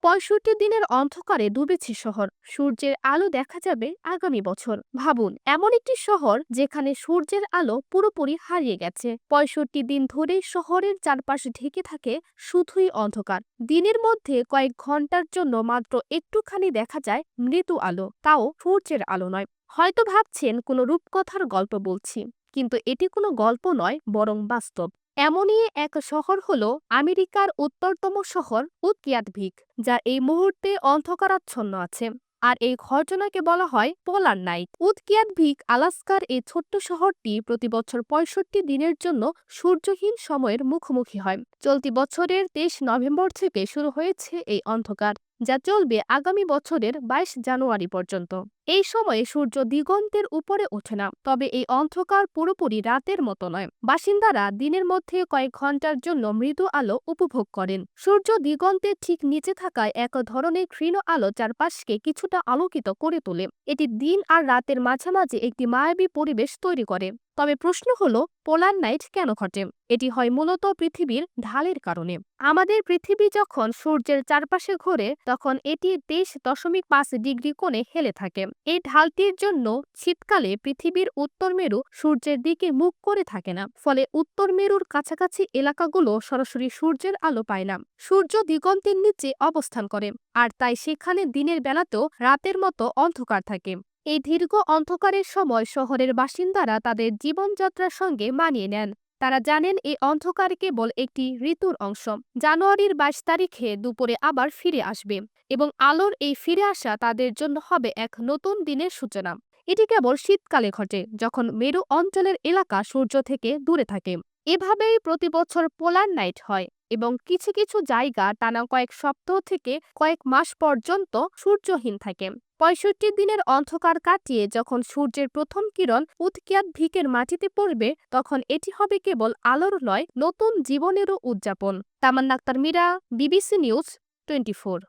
৬৫ দিনের অন্ধকারে ডুবেছে শহর, সূর্যের আলো দেখা যাবে আগামী বছর। ভাবুন, এমন একটি শহর যেখানে সূর্যের আলো পুরোপুরি হারিয়ে গেছে। ৬৫ দিন ধরে শহরের চারপাশ ঢেকে থাকে শুধুই অন্ধকার। দিনের মধ্যে কয়েক ঘন্টার জন্য মাত্র একটুখানি দেখা যায় মৃদু আলো, তাও সূর্যের আলো নয়। হয়তো ভাবছেন কোনো রূপকথার গল্প বলছি, কিন্তু এটি কোনো গল্প নয়, বরং বাস্তব। এমনই এক শহর হলো আমেরিকার উত্তরতম শহর উদকিয়াটভিক, যা এই মুহূর্তে অন্ধকারাচ্ছন্ন আছে। আর এই ঘটনাকে বলা হয় পোলার নাইট। উদকিয়াটভিক আলাস্কার এই ছোট্ট শহরটি প্রতি বছর ৬৫ দিনের জন্য সূর্যহীন সময়ের মুখোমুখি হয়। চলতি বছরের ২৩ নভেম্বর থেকে শুরু হয়েছে এই অন্ধকার, যা চলবে আগামী বছরের ২২ জানুয়ারি পর্যন্ত। এই সময়ে সূর্য দিগন্তের উপরে ওঠে না, তবে এই অন্ধকার পুরোপুরি রাতের মতো নয়। বাসিন্দারা দিনের মধ্যে কয়েক ঘন্টার জন্য মৃদু আলো উপভোগ করেন। সূর্য দিগন্তের ঠিক নিচে থাকায় এক ধরনের ক্ষীণ আলো চারপাশকে কিছুটা আলোকিত করে তোলে। এটি দিন আর রাতের মাঝামাঝি একটি মায়াবী পরিবেশ তৈরি করে। তবে প্রশ্ন হলো, পোলার নাইট কেন ঘটে? এটি হয় মূলত পৃথিবীর ঢালের কারণে। আমাদের পৃথিবী যখন সূর্যের চারপাশে ঘোরে, তখন এটি ২৩.৫ ডিগ্রি কোণে হেলে থাকে। এই ঢালটির জন্য শীতকালে পৃথিবীর উত্তর মেরু সূর্যের দিকে মুখ করে থাকে না, ফলে উত্তর মেরুর কাছাকাছি এলাকাগুলো সরাসরি সূর্যের আলো পায় না। সূর্য দিগন্তের নিচে অবস্থান করে, আর তাই সেখানে দিনের বেলাতেও রাতের মতো অন্ধকার থাকে। এই দীর্ঘ অন্ধকারের সময় শহরের বাসিন্দারা তাদের জীবনযাত্রার সঙ্গে মানিয়ে নেন। তারা জানেন এই অন্ধকার কেবল একটি ঋতুর অংশ। জানুয়ারির ২২ তারিখে দুপুরে আবার ফিরে আসবে, এবং আলোর এই ফিরে আসা তাদের জন্য হবে এক নতুন দিনের সূচনা। এটি কেবল শীতকালে ঘটে, যখন মেরু অঞ্চলের এলাকা সূর্য থেকে দূরে থাকে। এভাবেই প্রতি বছর পোলার নাইট হয়, এবং কিছু কিছু জায়গা টানা কয়েক সপ্তাহ থেকে কয়েক মাস পর্যন্ত সূর্যহীন থাকে। ৬৫ দিনের অন্ধকার কাটিয়ে যখন সূর্যের প্রথম কিরণ উদকিয়াটভিকের মাটিতে পড়বে, তখন এটি হবে কেবল আলোর নয়, নতুন জীবনেরও উদযাপন। তামান্না আক্তার মীরা, বিবিসি নিউজ 24।